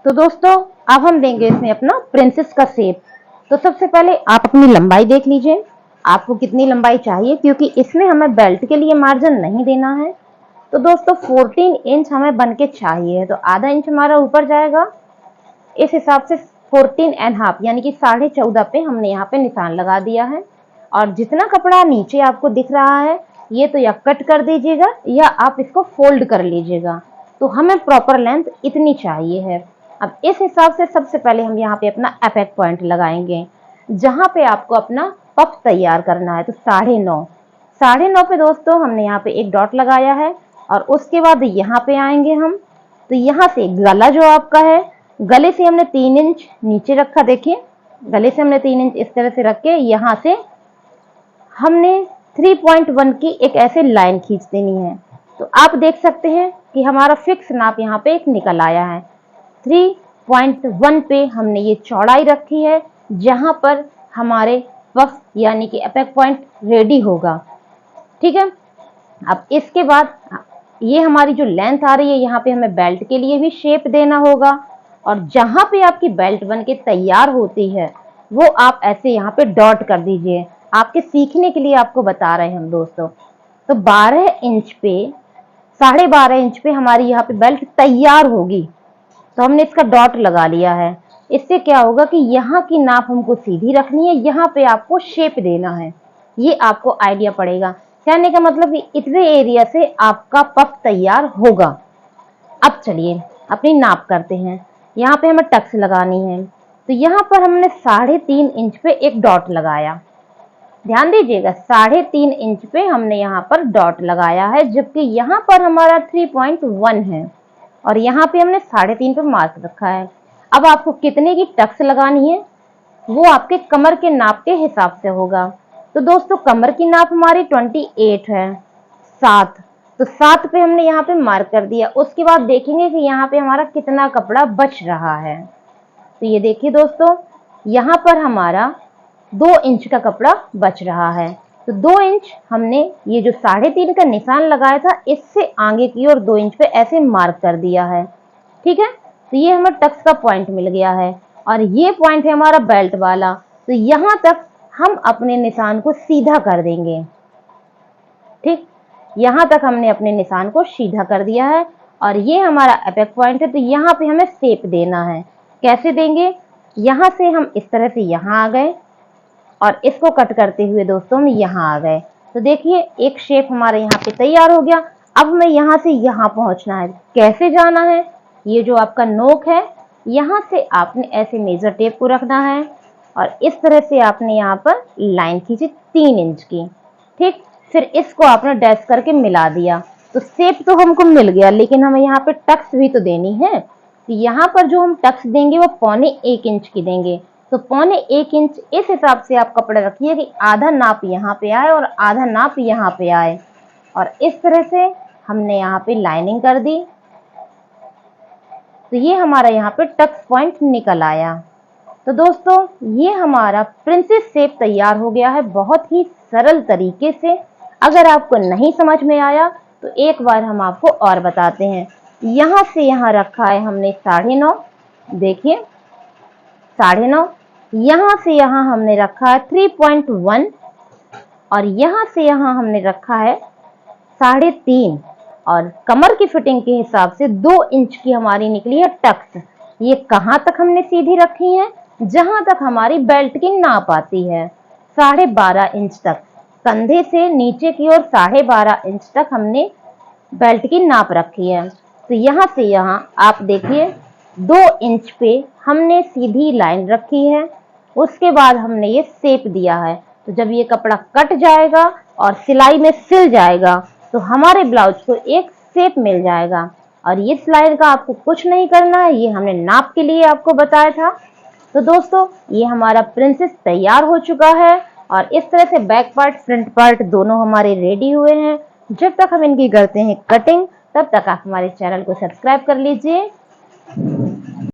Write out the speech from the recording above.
तो दोस्तों अब हम देंगे इसमें अपना प्रिंसेस का शेप। तो सबसे पहले आप अपनी लंबाई देख लीजिए, आपको कितनी लंबाई चाहिए, क्योंकि इसमें हमें बेल्ट के लिए मार्जिन नहीं देना है। तो दोस्तों 14 इंच हमें बन के चाहिए, तो आधा इंच हमारा ऊपर जाएगा। इस हिसाब से 14.5 यानी कि 14.5 पे हमने यहाँ पे निशान लगा दिया है। और जितना कपड़ा नीचे आपको दिख रहा है ये तो या कट कर दीजिएगा या आप इसको फोल्ड कर लीजिएगा। तो हमें प्रॉपर लेंथ इतनी चाहिए है। अब इस हिसाब से सबसे पहले हम यहाँ पे अपना एपेक पॉइंट लगाएंगे, जहां पे आपको अपना पफ तैयार करना है। तो 9.5 पे दोस्तों हमने यहाँ पे एक डॉट लगाया है। और उसके बाद यहाँ पे आएंगे हम। तो यहाँ से गला जो आपका है, गले से हमने 3 इंच नीचे रखा। देखिए गले से हमने 3 इंच इस तरह से रख के यहाँ से हमने 3.1 की एक ऐसे लाइन खींच देनी है। तो आप देख सकते हैं कि हमारा फिक्स नाप यहाँ पे एक निकल आया है। 3.1 पे हमने ये चौड़ाई रखी है, जहां पर हमारे पफ यानी कि एपेक पॉइंट रेडी होगा। ठीक है, अब इसके बाद ये हमारी जो लेंथ आ रही है, यहाँ पे हमें बेल्ट के लिए भी शेप देना होगा। और जहां पे आपकी बेल्ट बन के तैयार होती है वो आप ऐसे यहाँ पे डॉट कर दीजिए। आपके सीखने के लिए आपको बता रहे हैं हम दोस्तों। तो 12 इंच पे 12.5 इंच पे हमारी यहाँ पे बेल्ट तैयार होगी। तो हमने इसका डॉट लगा लिया है। इससे क्या होगा कि यहाँ की नाप हमको सीधी रखनी है, यहाँ पे आपको शेप देना है। ये आपको आइडिया पड़ेगा। कहने का मतलब कि इतने एरिया से आपका पफ तैयार होगा। अब चलिए अपनी नाप करते हैं। यहाँ पे हमें टक्स लगानी है। तो यहाँ पर हमने 3.5 इंच पे एक डॉट लगाया। ध्यान दीजिएगा 3.5 इंच पे हमने यहाँ पर डॉट लगाया है, जबकि यहाँ पर हमारा 3.1 है और यहाँ पे हमने 3.5 पे मार्क रखा है। अब आपको कितने की टक्स लगानी है वो आपके कमर के नाप के हिसाब से होगा। तो दोस्तों कमर की नाप हमारी 28 है, 7। तो 7 पे हमने यहाँ पे मार्क कर दिया। उसके बाद देखेंगे कि यहाँ पे हमारा कितना कपड़ा बच रहा है। तो ये देखिए दोस्तों, यहाँ पर हमारा 2 इंच का कपड़ा बच रहा है। तो 2 इंच हमने ये जो 3.5 का निशान लगाया था, इससे आगे की ओर 2 इंच पे ऐसे मार्क कर दिया है। ठीक है, तो ये हमें टक्स का पॉइंट मिल गया है और ये पॉइंट है हमारा बेल्ट वाला। तो यहां तक हम अपने निशान को सीधा कर देंगे। ठीक, यहां तक हमने अपने निशान को सीधा कर दिया है और ये हमारा एपेक पॉइंट है। तो यहाँ पे हमें शेप देना है। कैसे देंगे? यहां से हम इस तरह से यहां आ गए और इसको कट करते हुए दोस्तों हम यहाँ आ गए। तो देखिए एक शेप हमारे यहाँ पे तैयार हो गया। अब हमें यहाँ से यहाँ पहुंचना है। कैसे जाना है? ये जो आपका नोक है, यहाँ से आपने ऐसे मेजर टेप को रखना है और इस तरह से आपने यहाँ पर लाइन खींची 3 इंच की। ठीक, फिर इसको आपने डैश करके मिला दिया। तो शेप तो हमको मिल गया, लेकिन हमें यहाँ पे टक्स भी तो देनी है। तो यहाँ पर जो हम टक्स देंगे वो 1.25 इंच की देंगे। तो 1.25 इंच इस हिसाब से आप कपड़ा रखिए कि आधा नाप यहाँ पे आए और आधा नाप यहाँ पे आए। और इस तरह से हमने यहाँ पे लाइनिंग कर दी। तो ये हमारा यहाँ पे टक्स पॉइंट निकल आया। तो दोस्तों ये हमारा प्रिंसेस शेप तैयार हो गया है बहुत ही सरल तरीके से। अगर आपको नहीं समझ में आया तो एक बार हम आपको और बताते हैं। यहाँ से यहाँ रखा है हमने 9.5। देखिए 9.5। यहाँ से यहाँ हमने रखा है 3.1 और यहाँ से यहाँ हमने रखा है 3.5। और कमर की फिटिंग के हिसाब से 2 इंच की हमारी निकली है टक्स। ये कहाँ तक हमने सीधी रखी है? जहां तक हमारी बेल्ट की नाप आती है, 12.5 इंच तक। कंधे से नीचे की ओर 12.5 इंच तक हमने बेल्ट की नाप रखी है। तो यहाँ से यहाँ आप देखिए 2 इंच पे हमने सीधी लाइन रखी है। उसके बाद हमने ये शेप दिया है। तो जब ये कपड़ा कट जाएगा और सिलाई में सिल जाएगा तो हमारे ब्लाउज को एक शेप मिल जाएगा। और ये सिलाई का आपको कुछ नहीं करना है, ये हमने नाप के लिए आपको बताया था। तो दोस्तों ये हमारा प्रिंसेस तैयार हो चुका है और इस तरह से बैक पार्ट फ्रंट पार्ट दोनों हमारे रेडी हुए हैं। जब तक हम इनकी करते हैं कटिंग, तब तक आप हमारे चैनल को सब्सक्राइब कर लीजिए।